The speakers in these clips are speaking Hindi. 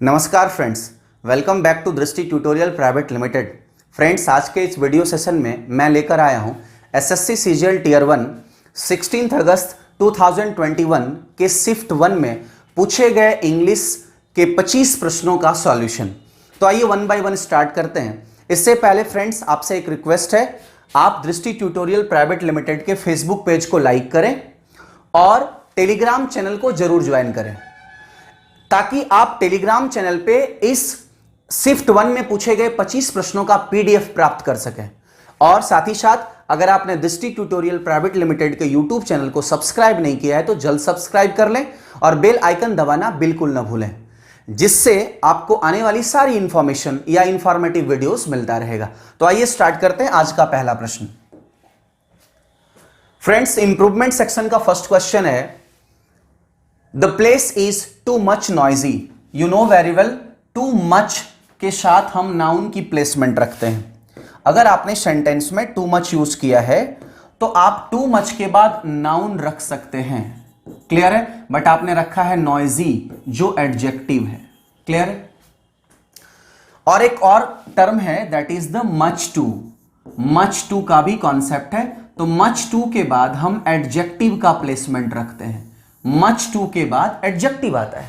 नमस्कार फ्रेंड्स, वेलकम बैक टू दृष्टि ट्यूटोरियल प्राइवेट लिमिटेड। फ्रेंड्स, आज के इस वीडियो सेशन में मैं लेकर आया हूं एसएससी सीजीएल टियर 1 16 अगस्त 2021 के शिफ्ट 1 में पूछे गए इंग्लिश के 25 प्रश्नों का सॉल्यूशन। तो आइए वन बाय वन स्टार्ट करते हैं। इससे पहले फ्रेंड्स, आपसे एक रिक्वेस्ट है, आप दृष्टि ट्यूटोरियल प्राइवेट लिमिटेड के फेसबुक पेज को लाइक करें और टेलीग्राम चैनल को जरूर ज्वाइन करें, ताकि आप टेलीग्राम चैनल पे इस शिफ्ट 1 में पूछे गए 25 प्रश्नों का पीडीएफ प्राप्त कर सकें। और साथ ही साथ अगर आपने दृष्टि ट्यूटोरियल प्राइवेट लिमिटेड के यूट्यूब चैनल को सब्सक्राइब नहीं किया है तो जल्द सब्सक्राइब कर लें और बेल आइकन दबाना बिल्कुल न भूलें, जिससे आपको आने वाली सारी इंफॉर्मेशन या इंफॉर्मेटिव वीडियोस मिलता रहेगा। तो आइए स्टार्ट करते हैं आज का पहला प्रश्न। फ्रेंड्स, इंप्रूवमेंट सेक्शन का फर्स्ट क्वेश्चन है, the place is too much noisy. You know very well, too much के साथ हम नाउन की प्लेसमेंट रखते हैं। अगर आपने सेंटेंस में टू मच यूज किया है तो आप टू मच के बाद नाउन रख सकते हैं, क्लियर है। बट आपने रखा है नॉइजी जो एडजेक्टिव है, क्लियर है। और एक और टर्म है that is the much to. Much to का भी कॉन्सेप्ट है, तो मच टू के बाद हम एडजेक्टिव का प्लेसमेंट रखते हैं। मच टू के बाद एडजेक्टिव आता है,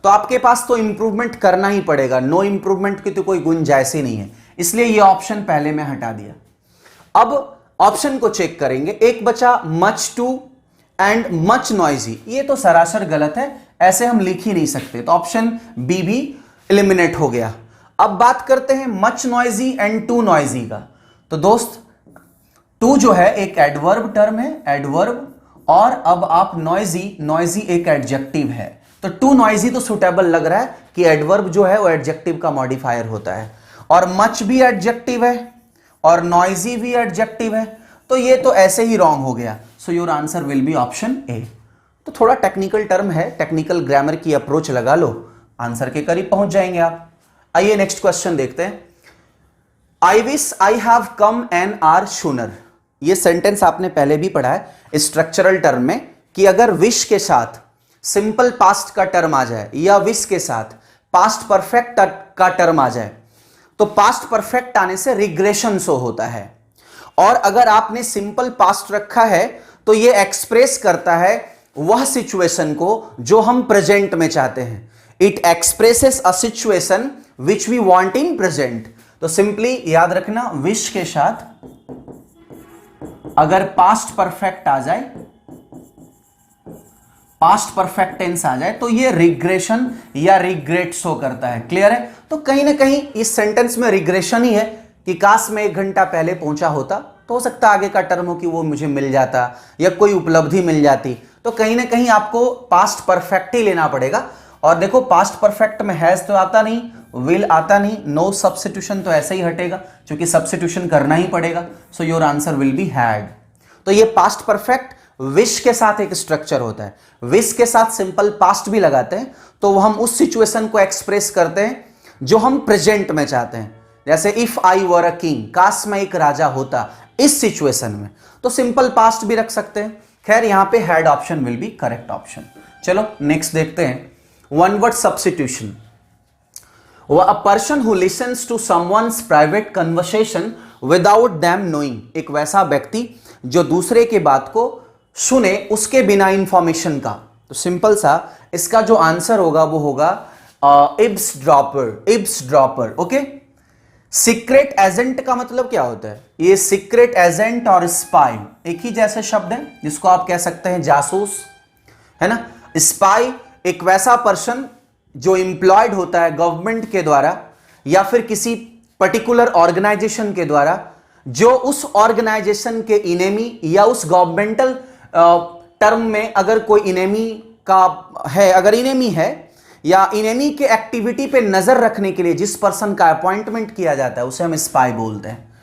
तो आपके पास तो इंप्रूवमेंट करना ही पड़ेगा। नो इंप्रूवमेंट की तो कोई गुंजाइश ही नहीं है, इसलिए ये ऑप्शन पहले में हटा दिया। अब ऑप्शन को चेक करेंगे। एक बचा much to and much noisy. ये तो सरासर गलत है, ऐसे हम लिख ही नहीं सकते, तो ऑप्शन बी भी एलिमिनेट हो गया। अब बात करते हैं much noisy and to noisy का। तो दोस्त, टू जो है एक एडवर्ब टर्म है, एडवर्ब, और अब आप नॉइजी, नॉइजी एक एडजेक्टिव है। तो टू नॉइजी तो सुटेबल लग रहा है कि एडवर्ब जो है वो एडजेक्टिव का मॉडिफायर होता है, और मच भी एडजेक्टिव है और नॉइजी भी एडजेक्टिव है, तो ये तो ऐसे ही रॉन्ग हो गया। सो your answer will be option A. तो थोड़ा टेक्निकल टर्म है, टेक्निकल ग्रामर की अप्रोच लगा लो, आंसर के करीब पहुंच जाएंगे आप। आइए नेक्स्ट क्वेश्चन देखते हैं। I wish I have come an hour sooner. ये सेंटेंस आपने पहले भी पढ़ा है स्ट्रक्चरल टर्म में, कि अगर विश के साथ सिंपल पास्ट का टर्म आ जाए या विश के साथ पास्ट परफेक्ट का टर्म आ जाए तो पास्ट परफेक्ट आने से रिग्रेशन शो होता है। और अगर आपने सिंपल पास्ट रखा है तो ये एक्सप्रेस करता है वह सिचुएशन को जो हम प्रेजेंट में चाहते हैं। It expresses a situation which we want in present. तो सिंपली याद रखना, विश के साथ अगर पास्ट परफेक्ट आ जाए, पास्ट परफेक्ट टेंस आ जाए, तो ये रिग्रेशन या रिग्रेट शो करता है, क्लियर है। तो कहीं ना कहीं इस सेंटेंस में रिग्रेशन ही है कि काश मैं 1 घंटा पहले पहुंचा होता तो हो सकता आगे का टर्म हो कि वो मुझे मिल जाता या कोई उपलब्धि मिल जाती। तो कहीं ना कहीं आपको पास्ट परफेक्ट ही लेना पड़ेगा। और देखो, पास्ट परफेक्ट में हैज तो आता नहीं, विल आता नहीं, नो सब्स्टिट्यूशन तो ऐसे ही हटेगा क्योंकि सब्स्टिट्यूशन करना ही पड़ेगा। सो your answer will be had. तो ये पास्ट परफेक्ट विश के साथ एक स्ट्रक्चर होता है। विश के साथ सिंपल पास्ट भी लगाते हैं तो हम उस सिचुएशन को एक्सप्रेस करते हैं जो हम प्रेजेंट में चाहते हैं। जैसे if I were a king, काश मैं एक राजा होता इस सिचुएशन में, तो सिंपल पास्ट भी रख सकते हैं। खैर, यहां पे had option will be correct option. चलो नेक्स्ट देखते हैं। One word substitution. A person who listens to someone's private conversation without them knowing। एक वैसा व्यक्ति जो दूसरे के बात को सुने उसके बिना इंफॉर्मेशन का। तो सिंपल सा इसका जो आंसर होगा वो होगा Ives dropper, Ives dropper. Okay. Secret agent का मतलब क्या होता है? ये सीक्रेट एजेंट और स्पाई एक ही जैसे शब्द है, जिसको आप कह सकते हैं जासूस, है ना। स्पाई एक वैसा पर्सन जो एम्प्लॉयड होता है गवर्नमेंट के द्वारा या फिर किसी पर्टिकुलर ऑर्गेनाइजेशन के द्वारा, जो उस ऑर्गेनाइजेशन के इनेमी या उस गवर्नमेंटल टर्म में अगर कोई इनेमी का है, अगर इनेमी है या इनेमी के एक्टिविटी पे नजर रखने के लिए जिस पर्सन का अपॉइंटमेंट किया जाता है उसे हम स्पाई बोलते हैं।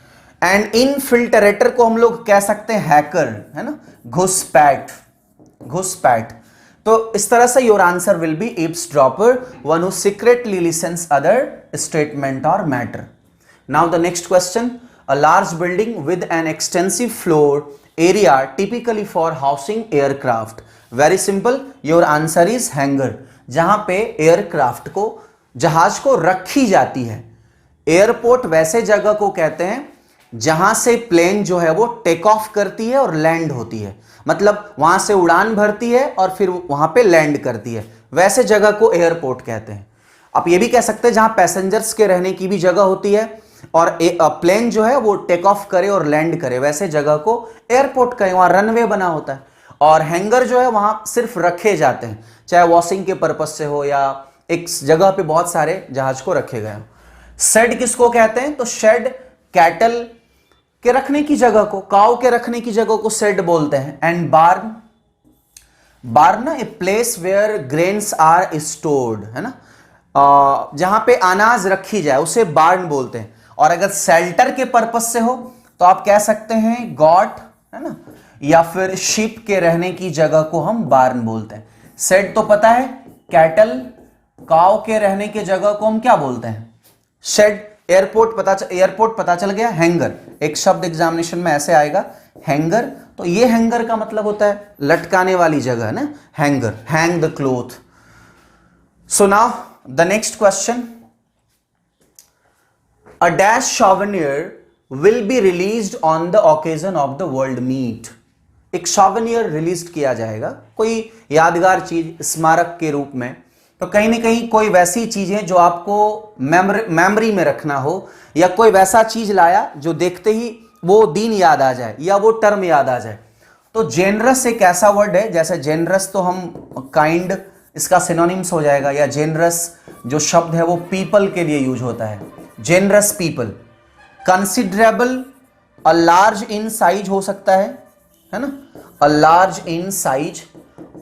एंड इनफिल्ट्रेटर को हम लोग कह सकते हैं हैकर, है ना, घुसपैठ, घुसपैठ। तो इस तरह से your answer will B eavesdropper, one who secretly listens other statement or matter. Now the next question, a large building with an extensive floor area typically for housing aircraft. Very simple, your answer is hangar, जहां पे एयरक्राफ्ट को जहाज को रखी जाती है। एयरपोर्ट वैसे जगह को कहते हैं जहां से प्लेन जो है वो टेक ऑफ करती है और लैंड होती है, मतलब वहां से उड़ान भरती है और फिर वहां पे लैंड करती है, वैसे जगह को एयरपोर्ट कहते हैं। आप ये भी कह सकते हैं जहां पैसेंजर्स के रहने की भी जगह होती है और प्लेन जो है वो टेक ऑफ करे और लैंड करे, वैसे जगह को एयरपोर्ट कहें। वहां रनवे बना होता है और हैंगर जो है वहां सिर्फ रखे जाते हैं, चाहे वॉशिंग के पर्पज से हो या एक जगह पे बहुत सारे जहाज को रखे गए हो। शेड किसको कहते हैं? तो शेड कैटल के रखने की जगह को, काऊ के रखने की जगह को शेड बोलते हैं। And barn, barn a place where grains are stored, है ना, जहां पे अनाज रखी जाए उसे बार्न बोलते हैं। और अगर शेल्टर के पर्पज से हो तो आप कह सकते हैं गॉट, है ना, या फिर शिप के रहने की जगह को हम बार्न बोलते हैं। शेड तो पता है, कैटल, काऊ के रहने की जगह को हम क्या बोलते हैं? शेड। एयरपोर्ट पता चल गया। हैंगर, एक शब्द एग्जामिनेशन में ऐसे आएगा, हैंगर। तो ये हैंगर का मतलब होता है लटकाने वाली जगह, ना, hanger, hang the cloth. So now the next question, a dash souvenir will be released on the occasion of the world meet. एक सॉवेनियर रिलीज किया जाएगा, कोई यादगार चीज स्मारक के रूप में। तो कहीं ना कहीं कोई वैसी चीजें जो आपको मेमोरी में रखना हो, या कोई वैसा चीज लाया जो देखते ही वो दिन याद आ जाए या वो टर्म याद आ जाए। तो जेनरस एक ऐसा वर्ड है, जैसे जेनरस तो हम काइंड, इसका सिनोनिम्स हो जाएगा, या जेनरस जो शब्द है वो पीपल के लिए यूज होता है, generous people. Considerable, a large in size हो सकता है ना, अ लार्ज इन साइज।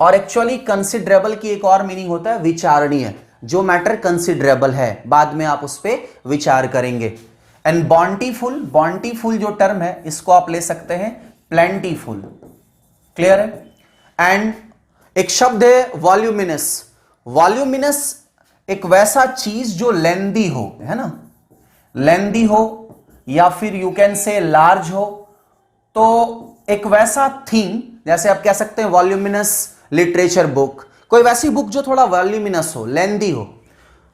और एक्चुअली कंसिडरेबल की एक और मीनिंग होता है विचारणीय, जो मैटर कंसिडरेबल है, बाद में आप उस पर विचार करेंगे। एंड बॉन्टीफुल, बॉन्टीफुल जो टर्म है इसको आप ले सकते हैं प्लेंटीफुल। क्लियर है? एंड एक शब्द है वॉल्यूमिनस। वॉल्यूमिनस एक वैसा चीज जो लेंदी हो, है ना, लेंदी हो, या फिर यू कैन से लार्ज हो। तो एक वैसा थिंग, जैसे आप कह सकते हैं वॉल्यूमिनस लिटरेचर बुक, कोई वैसी बुक जो थोड़ा वॉल्यूमिनस हो, लेंदी हो।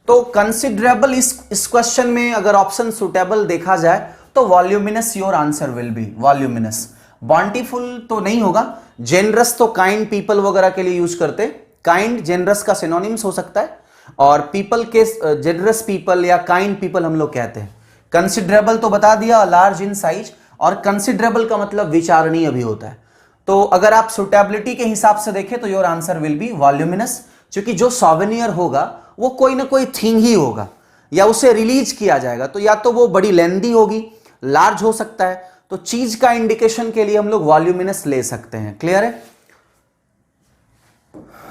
तो कंसिडरेबल इस क्वेश्चन में अगर ऑप्शन सुटेबल देखा जाए तो voluminous your answer will be voluminous. Bountiful तो नहीं होगा। जेनरस तो काइंड, पीपल वगैरह के लिए यूज करते, काइंड जेनरस का सिनोनिम्स हो सकता है, और पीपल के जेनरस पीपल या काइंड पीपल हम लोग कहते हैं। कंसिडरेबल तो बता दिया, लार्ज इन साइज, और कंसिडरेबल का मतलब विचारणीय भी होता है। तो अगर आप सुटेबिलिटी के हिसाब से देखें तो your answer will be voluminous, क्योंकि जो सॉवेनियर होगा वो कोई ना कोई थिंग ही होगा, या उसे रिलीज किया जाएगा, तो या तो वो बड़ी लेंदी होगी, लार्ज हो सकता है। तो चीज का इंडिकेशन के लिए हम लोग वॉल्यूमिनस ले सकते हैं। क्लियर है?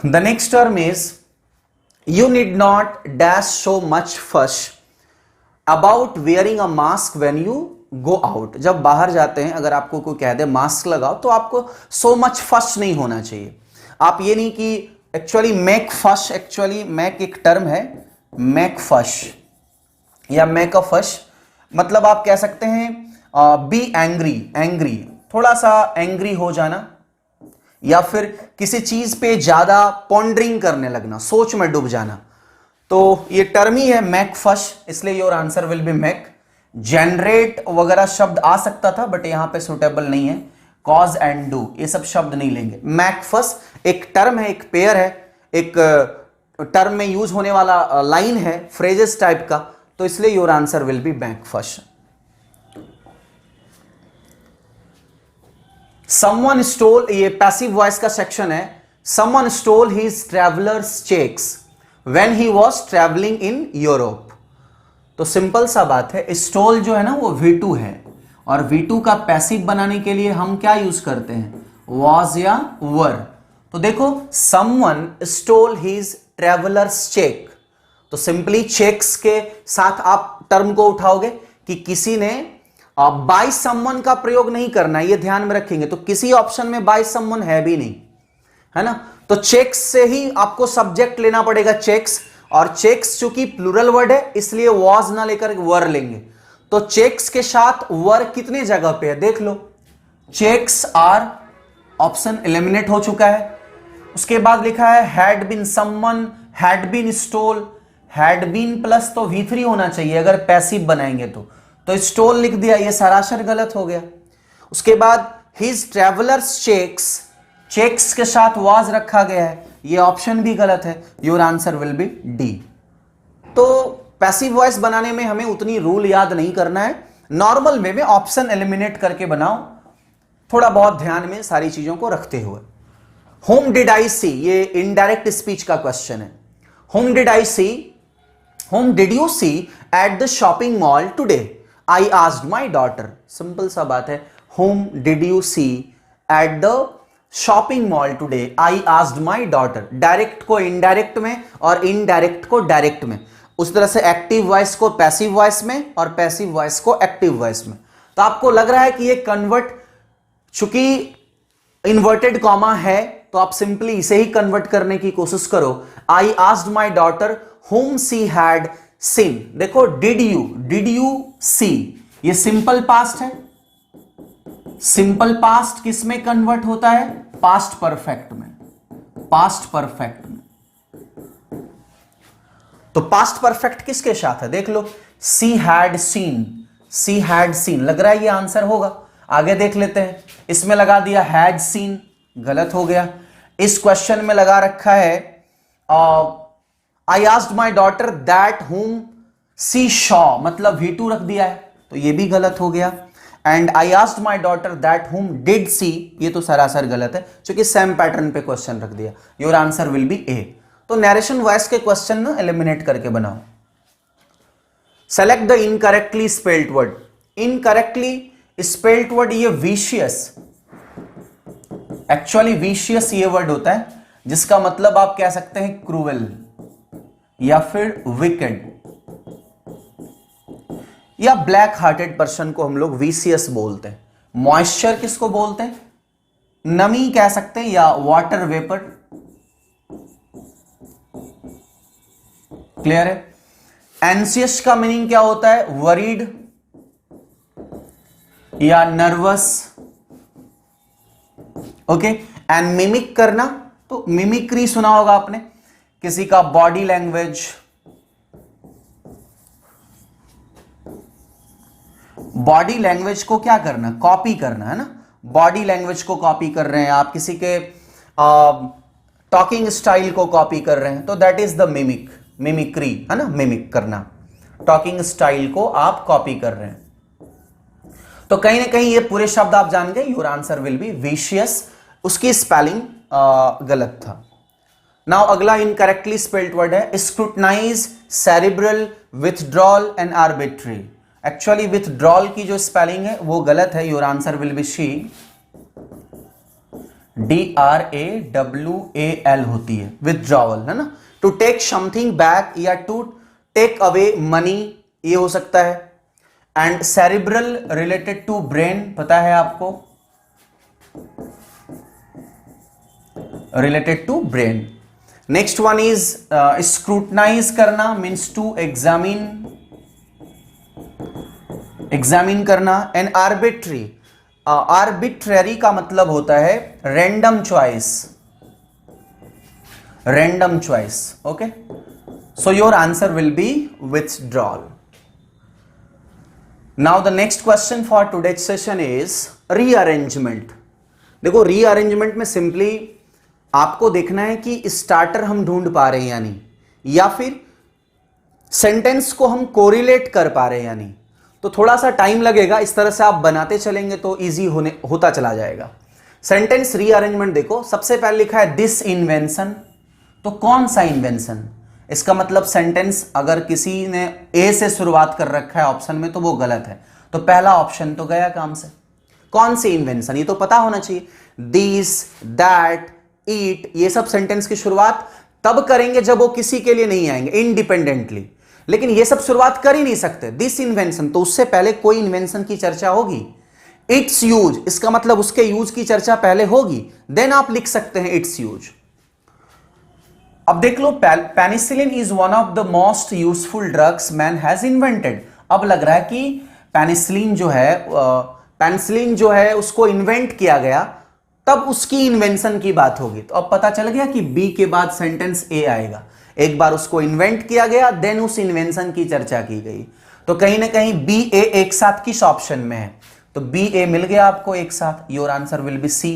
The next term is you need not dash so much fuss about wearing a mask when you go out. जब बाहर जाते हैं अगर आपको कोई कह दे मास्क लगाओ तो आपको सो मच फश नहीं होना चाहिए। आप ये नहीं कि actually make fuss, actually make एक टर्म है, मेक फश या मेक अ फश, मतलब आप कह सकते हैं बी एंग्री, एंग्री, थोड़ा सा एंग्री हो जाना, या फिर किसी चीज पे ज्यादा पॉन्डरिंग करने लगना, सोच में डूब जाना। तो ये टर्म ही है मेक फश, इसलिए your answer will be make. Generate वगैरह शब्द आ सकता था बट यहां पे सुटेबल नहीं है। कॉज एंड डू ये सब शब्द नहीं लेंगे। मैक फस एक टर्म है, एक पेयर है, एक टर्म में यूज होने वाला लाइन है, फ्रेजेस टाइप का, तो इसलिए your answer will be mac fuss. Someone stole, ये पैसिव वॉइस का सेक्शन है। Someone stole his travellers cheques when he was travelling in Europe. तो सिंपल सा बात है, स्टोल जो है ना वो V2 है, और V2 का पैसिव बनाने के लिए हम क्या यूज करते हैं, वॉज या वर। तो देखो someone stole his travellers cheque, तो सिंपली चेक्स के साथ आप टर्म को उठाओगे कि किसी ने बाय समवन का प्रयोग नहीं करना, ये ध्यान में रखेंगे। तो किसी ऑप्शन में बाय समवन है भी नहीं, है ना, तो चेक्स से ही आपको सब्जेक्ट लेना पड़ेगा, चेक्स। और चेक्स चूंकि प्लूरल वर्ड है इसलिए वॉज ना लेकर वर लेंगे। तो चेक्स के साथ वर कितने जगह पे है देख लो, चेक्स आर, ऑप्शन एलिमिनेट हो चुका है। उसके बाद लिखा है had been someone, had been stole, had been plus तो V3 होना चाहिए अगर पैसिव बनाएंगे तो स्टोल लिख दिया, ये सरासर गलत हो गया। उसके बाद हिज ट्रेवलर्स चेक्स के साथ वाज रखा गया है, ये ऑप्शन भी गलत है। Your answer will B D. तो पैसिव वॉइस बनाने में हमें उतनी रूल याद नहीं करना है, नॉर्मल वे में ऑप्शन एलिमिनेट करके बनाओ, थोड़ा बहुत ध्यान में सारी चीजों को रखते हुए। होम डिड आई सी, ये इनडायरेक्ट स्पीच का क्वेश्चन है। Whom did you see at the shopping mall today? I asked my daughter. Simple सा बात है, whom did you see at the shopping mall today? I asked my daughter. Direct को इनडायरेक्ट में और इनडायरेक्ट को डायरेक्ट में, उस तरह से एक्टिव वॉइस को पैसिव वॉइस में और पैसिव वॉइस को एक्टिव वॉइस में। तो आपको लग रहा है कि ये कन्वर्ट, चूंकि इन्वर्टेड कॉमा है तो आप सिंपली इसे ही कन्वर्ट करने की कोशिश करो। आई asked my daughter whom she had seen। देखो डिड यू सी, ये सिंपल पास्ट है। सिंपल पास्ट किस में कन्वर्ट होता है? पास्ट परफेक्ट में। पास्ट परफेक्ट में तो पास्ट परफेक्ट किसके साथ है देख लो, सी हैड सीन। लग रहा है ये आंसर होगा। आगे देख लेते हैं। इसमें लगा दिया हैड सीन, गलत हो गया। इस क्वेश्चन में लगा रखा है आई आस्क्ड माई डॉटर दैट हुम सी शॉ, मतलब V2 रख दिया है, तो ये भी गलत हो गया। And I asked my daughter that whom did see, ये तो सरासर गलत है क्योंकि सेम पैटर्न पे क्वेश्चन रख दिया। योर आंसर विल बी ए। तो नरेशन वॉइस के क्वेश्चन ना एलिमिनेट करके बनाओ। Select the incorrectly spelled word. Incorrectly spelled word ये विशियस, एक्चुअली विशियस ये वर्ड होता है जिसका मतलब आप कह सकते हैं क्रूएल या फिर विकेड या ब्लैक हार्टेड पर्सन को हम लोग विशियस बोलते हैं। मॉइस्चर किसको बोलते हैं? नमी कह सकते हैं या वाटर वेपर। क्लियर है? एंसियस का मीनिंग क्या होता है? वरीड या नर्वस। ओके। एंड मिमिक करना, तो मिमिक्री सुना होगा आपने, किसी का बॉडी लैंग्वेज, बॉडी लैंग्वेज को क्या करना? कॉपी करना, है ना। बॉडी लैंग्वेज को कॉपी कर रहे हैं आप, किसी के टॉकिंग स्टाइल को कॉपी कर रहे हैं, तो दैट इज द मिमिक्री, है ना। मिमिक करना, टॉकिंग स्टाइल को आप कॉपी कर रहे हैं। तो कहीं ना कहीं ये पूरे शब्द आप जान गए। Your answer will be vicious. उसकी स्पेलिंग गलत था। नाउ अगला इनकरेक्टली स्पेल्ड वर्ड है scrutinise, cerebral, withdrawal and arbitrary. Actually withdrawal की जो स्पेलिंग है वो गलत है। Your answer will be C, DRAWAL होती है विथड्रॉवल, है ना। टू टेक समथिंग बैक या टू टेक अवे मनी, ये हो सकता है। And cerebral related to brain, पता है आपको, related to brain. Next one is scrutinise करना, मीन्स टू एग्जामिन करना। एंड आर्बिट्री, आर्बिट्ररी का मतलब होता है random choice. Okay, so your answer will B withdrawal. Now the next question for today's session is rearrangement. देखो रीअरेंजमेंट में सिंपली आपको देखना है कि स्टार्टर हम ढूंढ पा रहे हैं या नहीं, या फिर सेंटेंस को हम कोरिलेट कर पा रहे हैं या नहीं। तो थोड़ा सा टाइम लगेगा, इस तरह से आप बनाते चलेंगे तो इजी होता चला जाएगा। सेंटेंस रीअरेंजमेंट देखो, सबसे पहले लिखा है दिस इन्वेंशन, तो कौन सा इन्वेंशन? इसका मतलब सेंटेंस अगर किसी ने ए से शुरुआत कर रखा है ऑप्शन में तो वो गलत है, तो पहला ऑप्शन तो गया काम से। कौन सी इन्वेंशन, ये तो पता होना चाहिए। दिस, दैट, ईट, ये सब सेंटेंस की शुरुआत तब करेंगे जब वो किसी के लिए नहीं आएंगे इंडिपेंडेंटली, लेकिन ये सब शुरुआत कर ही नहीं सकते। दिस इन्वेंशन, तो उससे पहले कोई इन्वेंशन की चर्चा होगी। इट्स यूज, इसका मतलब उसके यूज की चर्चा पहले होगी, देन आप लिख सकते हैं इट्स यूज। अब देख लो, penicillin is one of the most useful drugs man has invented. अब लग रहा है कि पेनिसिलिन जो है उसको इन्वेंट किया गया, तब उसकी इन्वेंशन की बात होगी। तो अब पता चल गया कि बी के बाद सेंटेंस ए आएगा। एक बार उसको इन्वेंट किया गया, देन उस इन्वेंशन की चर्चा की गई। तो कहीं ना कहीं बी ए एक साथ किस ऑप्शन में है, तो बी ए मिल गया आपको एक साथ, your answer will be C.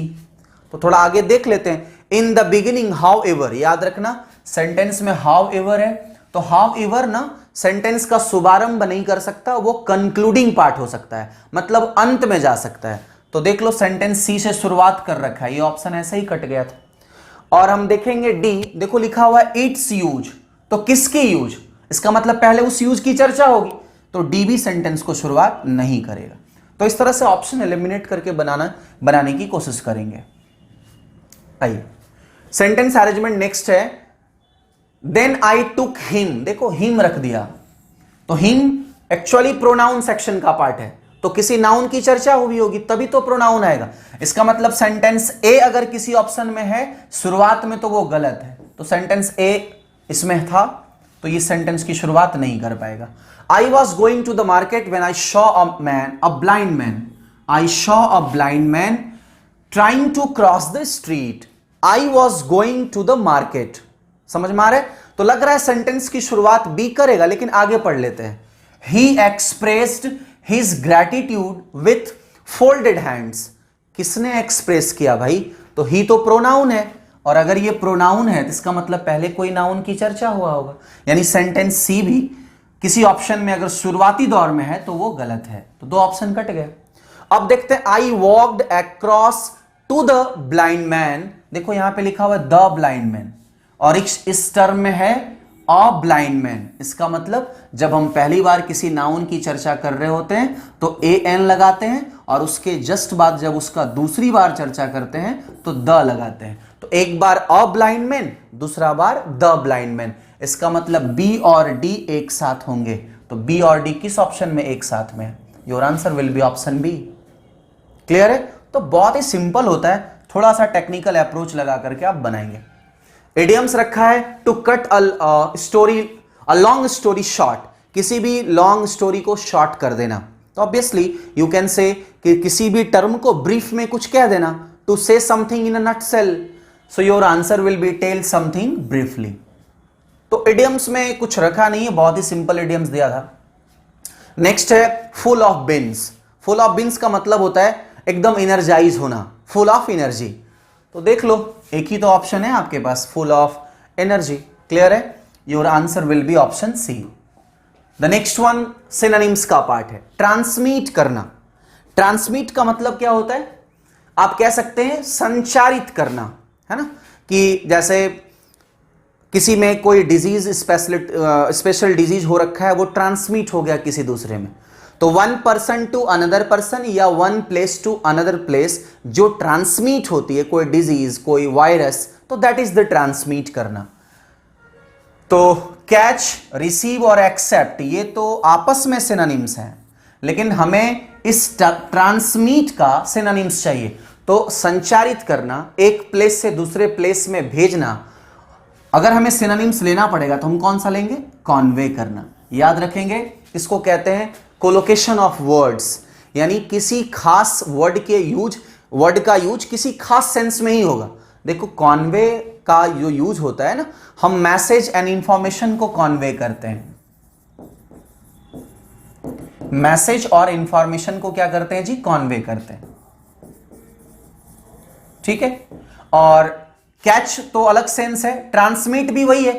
तो थोड़ा आगे देख लेते हैं। In the beginning however, याद रखना सेंटेंस में हाउ एवर है, तो हाउ एवर ना सेंटेंस का शुभारंभ नहीं कर सकता, वो कंक्लूडिंग पार्ट हो सकता है, मतलब अंत में जा सकता है। तो देख लो सेंटेंस सी से शुरुआत कर रखा है, ये ऑप्शन ऐसे ही कट गया था। और हम देखेंगे डी, देखो लिखा हुआ है इट्स यूज, तो किसकी यूज, इसका मतलब पहले उस यूज की चर्चा होगी, तो डी भी सेंटेंस को शुरुआत नहीं करेगा। तो इस तरह से ऑप्शन एलिमिनेट करके बनाने की कोशिश करेंगे। आइए सेंटेंस अरेंजमेंट नेक्स्ट है। देन आई टुक हिम, देखो हिम रख दिया, तो हिम एक्चुअली प्रोनाउन सेक्शन का पार्ट है, तो किसी नाउन की चर्चा हुई होगी तभी तो प्रोनाउन आएगा। इसका मतलब सेंटेंस ए अगर किसी ऑप्शन में है शुरुआत में, तो वो गलत है। तो सेंटेंस ए इसमें था, तो ये सेंटेंस की शुरुआत नहीं कर पाएगा। I was going to the market when I saw a man, a blind man, I saw a blind man trying to cross the street. I was going to the market, समझ में आ रहा है? तो लग रहा है सेंटेंस की शुरुआत बी करेगा, लेकिन आगे पढ़ लेते हैं। He expressed his gratitude with folded hands, किसने एक्सप्रेस किया भाई? तो ही तो प्रोनाउन है, और अगर ये प्रोनाउन है तो इसका मतलब पहले कोई नाउन की चर्चा हुआ होगा, यानी सेंटेंस सी भी किसी ऑप्शन में अगर शुरुआती दौर में है तो वो गलत है। तो दो ऑप्शन कट गए। अब देखते हैं I walked across to the blind man, देखो यहां पे लिखा हुआ है द ब्लाइंड मैन, और इस टर्म में है अ ब्लाइंड मैन। इसका मतलब जब हम पहली बार किसी नाउन की चर्चा कर रहे होते हैं तो ए एन लगाते हैं, और उसके जस्ट बाद जब उसका दूसरी बार चर्चा करते हैं तो द लगाते हैं। तो एक बार अ ब्लाइंड मैन, दूसरा बार द ब्लाइंड मैन, इसका मतलब बी और डी एक साथ होंगे। तो बी और डी किस ऑप्शन में एक साथ में है? Your answer will be option B. Clear है? तो बहुत ही सिंपल होता है, थोड़ा सा टेक्निकल अप्रोच लगा करके आप बनाएंगे। इडियम्स रखा है to cut a long story short, किसी भी लॉन्ग स्टोरी को शॉर्ट कर देना। तो ऑब्वियसली यू कैन से कि किसी भी टर्म को ब्रीफ में कुछ कह देना, to say something in a nutshell. So your answer will be tell something briefly. तो इडियम्स में कुछ रखा नहीं है, बहुत ही सिंपल इडियम्स दिया था। नेक्स्ट है full of beans. Full of beans का मतलब होता है एकदम एनर्जाइज होना, फुल ऑफ एनर्जी। तो देख लो एक ही तो ऑप्शन है आपके पास, फुल ऑफ एनर्जी। क्लियर है? Your answer will be option C. The next one synonyms का पार्ट है, ट्रांसमिट करना। ट्रांसमिट का मतलब क्या होता है? आप कह सकते हैं संचारित करना, है ना, कि जैसे किसी में कोई डिजीज स्पेशल डिजीज हो रखा है, वो ट्रांसमिट हो गया किसी दूसरे में। तो one person to another person या one place to another place जो ट्रांसमिट होती है, कोई डिजीज कोई वायरस, तो दैट इज द ट्रांसमिट करना। तो कैच, रिसीव और एक्सेप्ट ये तो आपस में सिनोनिम्स हैं, लेकिन हमें इस ट्रांसमिट का सिनोनिम्स चाहिए। तो संचारित करना, एक प्लेस से दूसरे प्लेस में भेजना, अगर हमें सिनोनिम्स लेना पड़ेगा तो हम कौन सा लेंगे? कॉन्वे करना। याद रखेंगे, इसको कहते हैं कोलोकेशन ऑफ वर्ड्स, यानी किसी खास वर्ड का यूज किसी खास सेंस में ही होगा। देखो कॉन्वे का जो यूज होता है ना, हम मैसेज एंड इंफॉर्मेशन को कॉन्वे करते हैं। मैसेज और इंफॉर्मेशन को क्या करते हैं जी? कॉन्वे करते हैं। ठीक है? और कैच तो अलग सेंस है, ट्रांसमिट भी वही है,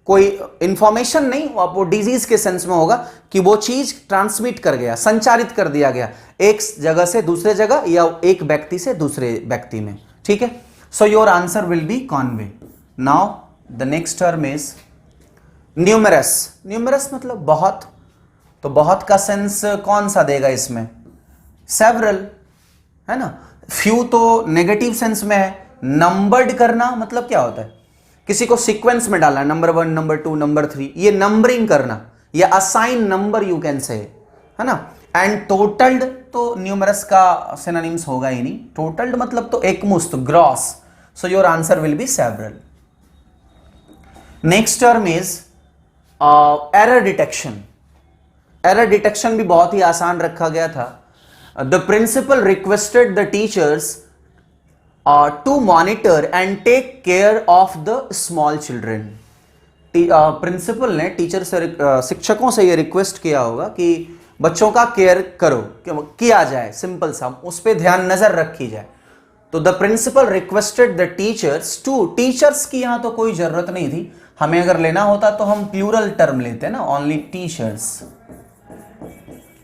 कोई इंफॉर्मेशन नहीं, वो डिजीज के सेंस में होगा कि वो चीज ट्रांसमिट कर गया, संचारित कर दिया गया एक जगह से दूसरे जगह या एक व्यक्ति से दूसरे व्यक्ति में। ठीक है? सो your answer will B Conway. Now the next term is numerous. Numerous मतलब बहुत, तो बहुत का सेंस कौन सा देगा इसमें? सेवरल, है ना। फ्यू तो नेगेटिव सेंस में है। नंबर्ड करना मतलब क्या होता है? किसी को सीक्वेंस में डालना, नंबर 1 नंबर 2 नंबर 3, ये नंबरिंग करना, या असाइन नंबर यू कैन से, है ना। एंड टोटल्ड तो न्यूमरस का सिनोनिम्स होगा ही नहीं, टोटल्ड मतलब तो एकमुश्त, gross. So your answer will be several. Next term is error detection. Error detection भी बहुत ही आसान रखा गया था। The principal requested the teachers to monitor and take care of the small children. Principal ने टीचर से शिक्षकों से ये रिक्वेस्ट किया होगा कि बच्चों का केयर करो, किया जाए, सिंपल सा, उस पर ध्यान नजर रखी जाए। तो the principal requested the teachers to, teachers की यहां तो कोई जरूरत नहीं थी, हमें अगर लेना होता तो हम प्लूरल टर्म लेते हैं ना, only teachers.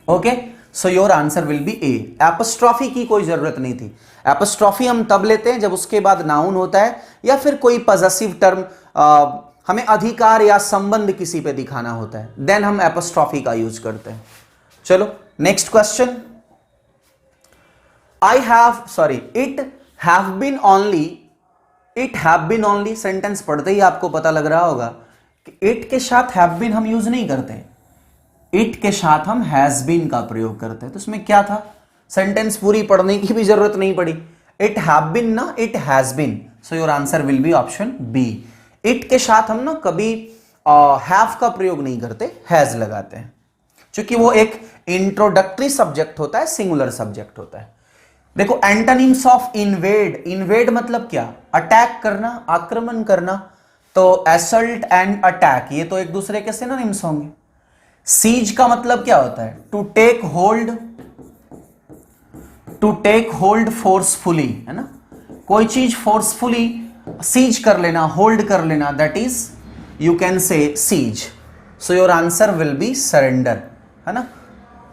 Okay, so your answer will B A. Apostrophe की कोई जरूरत नहीं थी। एपोस्ट्रॉफी हम तब लेते हैं जब उसके बाद नाउन होता है या फिर कोई पॉजेसिव टर्म, हमें अधिकार या संबंध किसी पे दिखाना होता है, देन हम एपोस्ट्रॉफी का यूज करते हैं। चलो next question. It have been only, it have been only sentence पढ़ते ही आपको पता लग रहा होगा कि इट के साथ हैव बीन हम यूज नहीं करते, इट के साथ हम हैज बीन का प्रयोग करते हैं। तो इसमें क्या था, सेंटेंस पूरी पढ़ने की भी जरूरत नहीं पड़ी। इट हैव बीन ना, it has been, so your answer will be option B. It के साथ हम ना कभी हैव का प्रयोग नहीं करते, हैज लगाते हैं, क्योंकि वो एक इंट्रोडक्टरी सब्जेक्ट होता है, सिंगुलर सब्जेक्ट होता है। देखो एंटोनिम्स ऑफ इन्वेड, इन्वेड मतलब क्या, अटैक करना, आक्रमण करना। तो असल्ट एंड अटैक ये तो एक दूसरे के सिनोनिम्स होंगे। सीज का मतलब क्या होता है, to take hold, to take hold forcefully, है ना, कोई चीज फोर्सफुली सीज कर लेना, होल्ड कर लेना, that is you can say seize. So your answer will be surrender, है ना,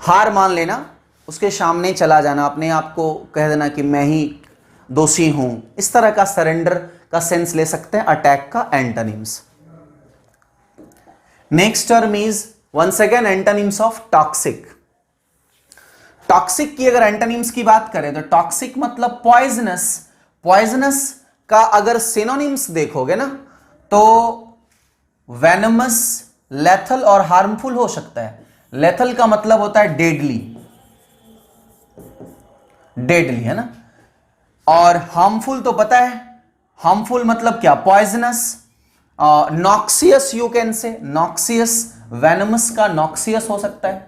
हार मान लेना, उसके सामने चला जाना, अपने आप को कह देना कि मैं ही दोषी हूं, इस तरह का सरेंडर का सेंस ले सकते हैं अटैक का antonyms. Next term is once again antonyms of toxic. Toxic की अगर एंटोनिम्स की बात करें तो टॉक्सिक मतलब पॉइजनस। पॉइजनस का अगर सिनोनिम्स देखोगे ना तो वेनमस, लेथल और हार्मफुल हो सकता है। लेथल का मतलब होता है डेडली, डेडली, है ना, और हार्मफुल तो पता है, हार्मफुल मतलब क्या, पॉइजनस। नॉक्सियस यू कैन से, नॉक्सियस, वेनमस का नॉक्सियस हो सकता है,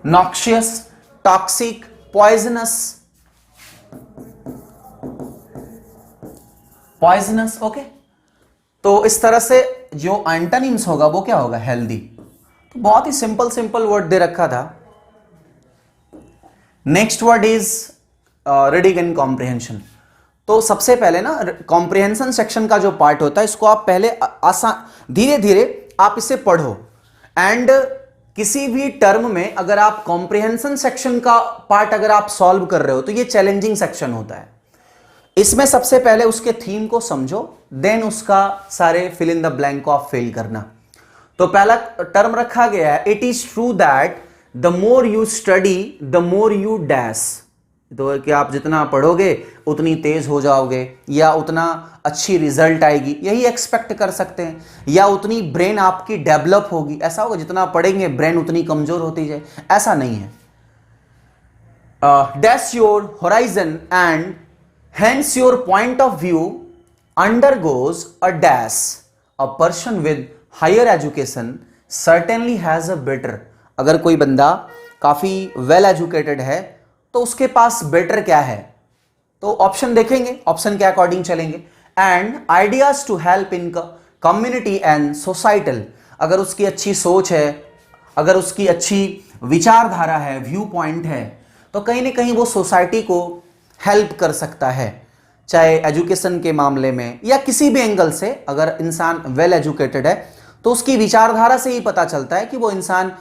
noxious, toxic, poisonous, poisonous. Okay, तो इस तरह से जो एंटोनिम्स होगा वो क्या होगा, हेल्दी। तो बहुत ही सिंपल सिंपल वर्ड दे रखा था। Next word is reading and comprehension. तो सबसे पहले ना कॉम्प्रिहेंशन सेक्शन का जो पार्ट होता है इसको आप पहले आसान धीरे धीरे आप इसे पढ़ो, एंड किसी भी टर्म में अगर आप कॉम्प्रिहेंशन सेक्शन का पार्ट अगर आप सॉल्व कर रहे हो तो ये चैलेंजिंग सेक्शन होता है। इसमें सबसे पहले उसके थीम को समझो, देन उसका सारे फिल इन द ब्लैंक को आप फिल करना। तो पहला टर्म रखा गया है, it is true that the more you study the more you dash. तो कि आप जितना पढ़ोगे उतनी तेज हो जाओगे या उतना अच्छी रिजल्ट आएगी, यही एक्सपेक्ट कर सकते हैं, या उतनी ब्रेन आपकी डेवलप होगी। ऐसा होगा जितना पढ़ेंगे ब्रेन उतनी कमजोर होती जाए, ऐसा नहीं है। Dash your horizon and hence your point of view undergoes a dash. A person with higher education certainly has a better. अगर कोई बंदा काफी वेल एजुकेटेड है तो उसके पास बेटर क्या है, तो ऑप्शन देखेंगे, ऑप्शन के अकॉर्डिंग चलेंगे। And ideas to help in community and societal. अगर उसकी अच्छी सोच है, अगर उसकी अच्छी विचारधारा है, व्यू पॉइंट है, तो कहीं ना कहीं वो सोसाइटी को हेल्प कर सकता है, चाहे एजुकेशन के मामले में या किसी भी एंगल से। अगर इंसान वेल एजुकेटेड है तो उसकी विचारधारा से ही पता चलता है कि वो इंसान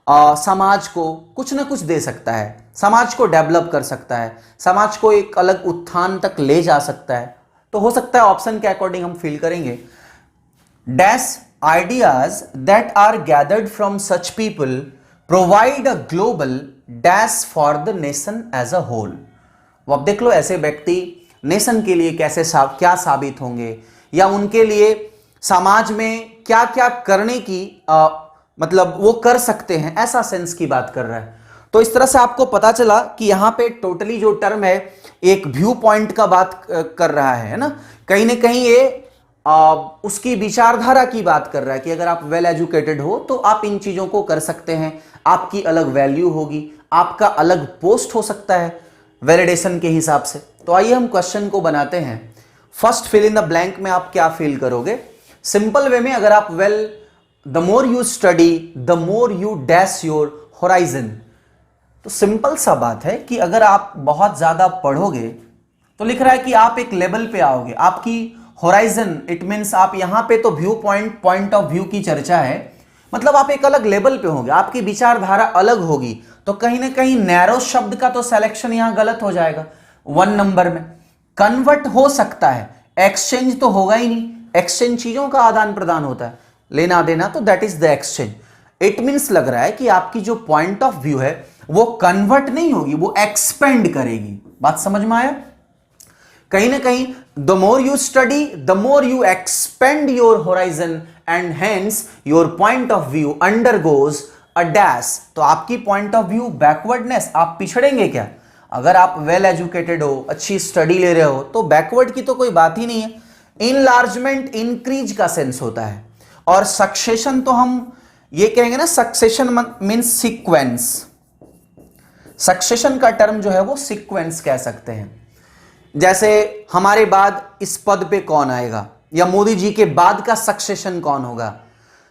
समाज को कुछ ना कुछ दे सकता है, समाज को डेवलप कर सकता है, समाज को एक अलग उत्थान तक ले जा सकता है। तो हो सकता है ऑप्शन के अकॉर्डिंग हम फील करेंगे, dash ideas that are gathered from such people provide a global dash for the nation as a whole. वो अब देख लो ऐसे व्यक्ति नेशन के लिए कैसे क्या साबित होंगे, या उनके लिए समाज में क्या क्या करने की मतलब वो कर सकते हैं, ऐसा सेंस की बात कर रहा है। तो इस तरह से आपको पता चला कि यहां पे टोटली जो टर्म है एक व्यू पॉइंट का बात कर रहा है ना, कहीं ना कहीं ये उसकी विचारधारा की बात कर रहा है कि अगर आप वेल एजुकेटेड हो तो आप इन चीजों को कर सकते हैं, आपकी अलग वैल्यू होगी, आपका अलग पोस्ट हो सकता है वैलिडेशन के हिसाब से। तो आइए हम क्वेश्चन को बनाते हैं। First fill in the blank में आप क्या फील करोगे, सिंपल वे में अगर आप the more you study the more you dash your horizon, तो सिंपल सा बात है कि अगर आप बहुत ज्यादा पढ़ोगे तो लिख रहा है कि आप एक लेवल पे आओगे, आपकी होराइजन, इट मीन्स आप यहां पे तो व्यू पॉइंट ऑफ व्यू की चर्चा है, मतलब आप एक अलग लेवल पे होंगे, आपकी विचारधारा अलग होगी, तो कहीं ना कहीं नैरो शब्द का तो सिलेक्शन यहां गलत हो जाएगा 1 नंबर में। कन्वर्ट हो सकता है, एक्सचेंज तो होगा ही नहीं, एक्सचेंज चीजों का आदान प्रदान होता है, लेना देना, तो that is the exchange. It means लग रहा है कि आपकी जो पॉइंट ऑफ व्यू है वो कन्वर्ट नहीं होगी, वो एक्सपेंड करेगी। बात समझ में आया? कहीं ना कहीं the more you study the more you expand your horizon and hence your point of view undergoes a dash. तो आपकी पॉइंट ऑफ व्यू बैकवर्डनेस, आप पिछड़ेंगे क्या? अगर आप वेल एजुकेटेड हो, अच्छी स्टडी ले रहे हो, तो बैकवर्ड की तो कोई बात ही नहीं है। इनलार्जमेंट इंक्रीज का सेंस होता है, और सक्सेशन तो हम ये कहेंगे ना, सक्सेशन मीन्स सीक्वेंस, सक्सेशन का टर्म जो है वो सीक्वेंस कह सकते हैं। जैसे हमारे बाद इस पद पे कौन आएगा, या मोदी जी के बाद का सक्सेशन कौन होगा,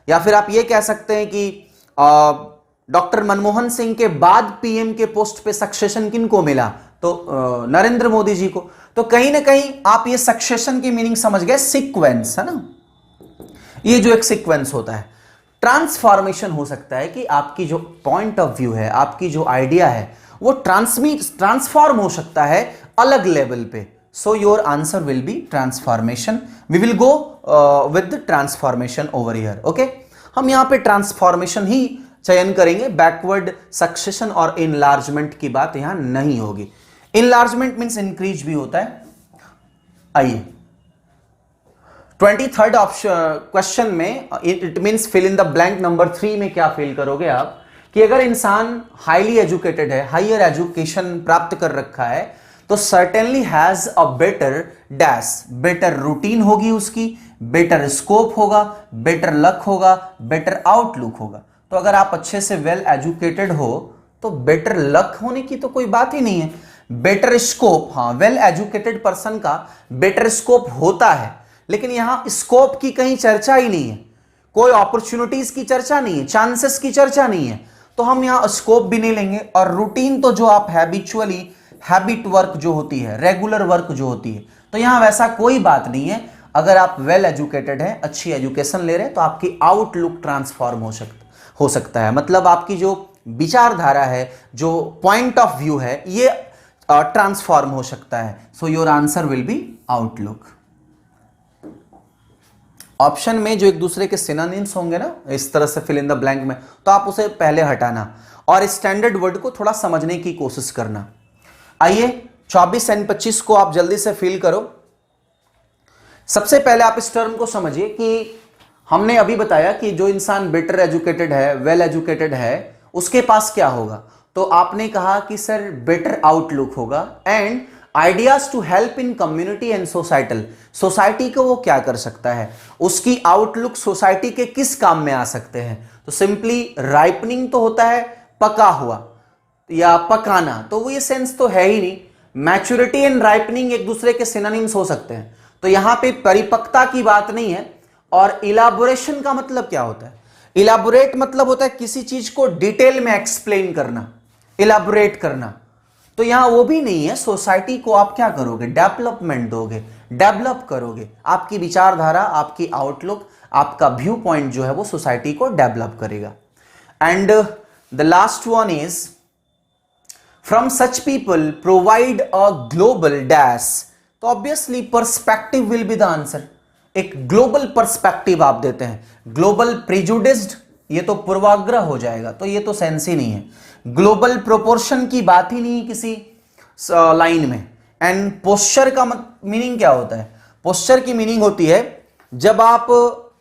या फिर आप ये कह सकते हैं कि डॉक्टर मनमोहन सिंह के बाद पीएम के पोस्ट पे सक्सेशन किनको मिला, तो नरेंद्र मोदी जी को। तो कहीं ना कहीं आप ये सक्सेशन की मीनिंग समझ गए, सीक्वेंस है ना, ये जो एक सीक्वेंस होता है। ट्रांसफॉर्मेशन हो सकता है कि आपकी जो पॉइंट ऑफ व्यू है, आपकी जो आइडिया है, वो ट्रांसफॉर्म हो सकता है अलग लेवल पे। So your answer will be transformation. We will go with transformation over here. Okay, हम यहां पे ट्रांसफॉर्मेशन ही चयन करेंगे, बैकवर्ड सक्सेशन और इनलार्जमेंट की बात यहां नहीं होगी। इनलार्जमेंट मींस इंक्रीज भी होता है। आइए 23rd ऑप्शन क्वेश्चन में, it means fill in the blank number 3 में क्या फिल करोगे आप, कि अगर इंसान हाईली एजुकेटेड है, हायर एजुकेशन प्राप्त कर रखा है, तो certainly has a better dash, better routine होगी उसकी, बेटर स्कोप होगा, बेटर लक होगा, बेटर आउटलुक होगा। तो अगर आप अच्छे से वेल एजुकेटेड हो तो बेटर लक होने की तो कोई बात ही नहीं है। बेटर स्कोप, हाँ, वेल एजुकेटेड पर्सन का बेटर स्कोप होता है, लेकिन यहां स्कोप की कहीं चर्चा ही नहीं है, कोई अपॉर्चुनिटीज की चर्चा नहीं है, चांसेस की चर्चा नहीं है, तो हम यहां स्कोप भी नहीं लेंगे। और रूटीन तो जो आप हैबिचुअली, हैबिट वर्क जो होती है, रेगुलर वर्क जो होती है, तो यहां वैसा कोई बात नहीं है। अगर आप वेल एजुकेटेड हैं, अच्छी एजुकेशन ले रहे हैं, तो आपकी आउटलुक ट्रांसफॉर्म हो सकता है, मतलब आपकी जो विचारधारा है, जो पॉइंट ऑफ व्यू है, ये ट्रांसफॉर्म हो सकता है। सो your answer will B outlook. Option में जो एक दूसरे के सिनोनिम्स होंगे ना, इस तरह से फिल इन द ब्लैंक में, तो आप उसे पहले हटाना और स्टैंडर्ड वर्ड को थोड़ा समझने की कोशिश करना। आइए 24 एंड 25 को आप जल्दी से फिल करो। सबसे पहले आप इस टर्म को समझिए कि हमने अभी बताया कि जो इंसान बेटर एजुकेटेड है, वेल एजुकेटेड है, उसके पास क्या होगा, तो आपने कहा कि सर बेटर आउटलुक होगा and ideas to help in community and societal. Society को वो क्या कर सकता है, उसकी आउटलुक सोसाइटी के किस काम में आ सकते हैं, तो सिंपली राइपनिंग तो होता है पका हुआ या पकाना, तो वो ये सेंस तो है ही नहीं। मैच्योरिटी एंड राइपनिंग एक दूसरे के सिनोनिम्स हो सकते हैं, तो यहां पे परिपक्वता की बात नहीं है। और इलाबोरेशन का मतलब क्या होता है, इलाबोरेट मतलब होता है किसी चीज को डिटेल में एक्सप्लेन करना, इलाबोरेट करना, तो यहां वो भी नहीं है। सोसाइटी को आप क्या करोगे, डेवलपमेंट दोगे, डेवलप करोगे, आपकी विचारधारा, आपकी आउटलुक, आपका व्यू पॉइंट जो है वो सोसाइटी को डेवलप करेगा। And the last one is from such people provide a global dash, तो obviously perspective will be the answer. एक ग्लोबल पर्सपेक्टिव आप देते हैं, ग्लोबल प्रिजुडिस्ड, ये तो पूर्वाग्रह हो जाएगा, तो ये तो सेंस ही नहीं है। ग्लोबल प्रोपोर्शन की बात ही नहीं किसी लाइन में। एंड पोस्चर का मीनिंग क्या होता है, पोस्चर की मीनिंग होती है जब आप,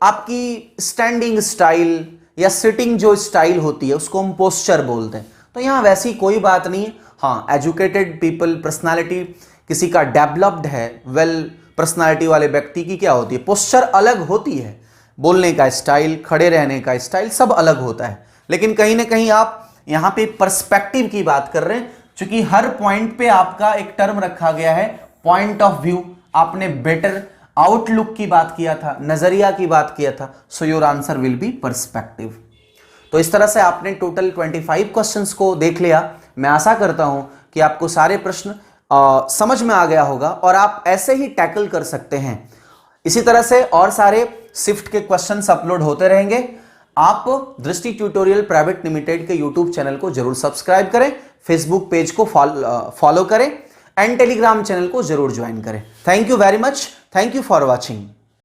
आपकी स्टैंडिंग स्टाइल या सिटिंग जो स्टाइल होती है उसको हम पोस्चर बोलते हैं, तो यहां वैसी कोई बात नहीं है। हाँ, एजुकेटेड पीपल, पर्सनालिटी किसी का डेवलप्ड है, वेल पर्सनालिटी वाले व्यक्ति की क्या होती है, पोस्चर अलग होती है, बोलने का स्टाइल, खड़े रहने का स्टाइल, सब अलग होता है। लेकिन कहीं ना कहीं आप यहां पे पर्सपेक्टिव की बात कर रहे हैं, क्योंकि हर पॉइंट पे आपका एक टर्म रखा गया है, पॉइंट ऑफ व्यू। आपने बेटर आउटलुक की बात किया था, नजरिया की बात किया था, सो your answer will B perspective. तो इस तरह से आपने टोटल 25 क्वेश्चंस को देख लिया। मैं आशा करता हूं कि आपको सारे प्रश्न समझ में आ गया होगा और आप ऐसे ही टैकल कर सकते हैं। इसी तरह से और सारे शिफ्ट के क्वेश्चंस अपलोड होते रहेंगे। आप दृष्टि ट्यूटोरियल प्राइवेट लिमिटेड के यूट्यूब चैनल को जरूर सब्सक्राइब करें, फेसबुक पेज को फॉलो करें एंड टेलीग्राम चैनल को जरूर ज्वाइन करें। Thank you very much, thank you for watching.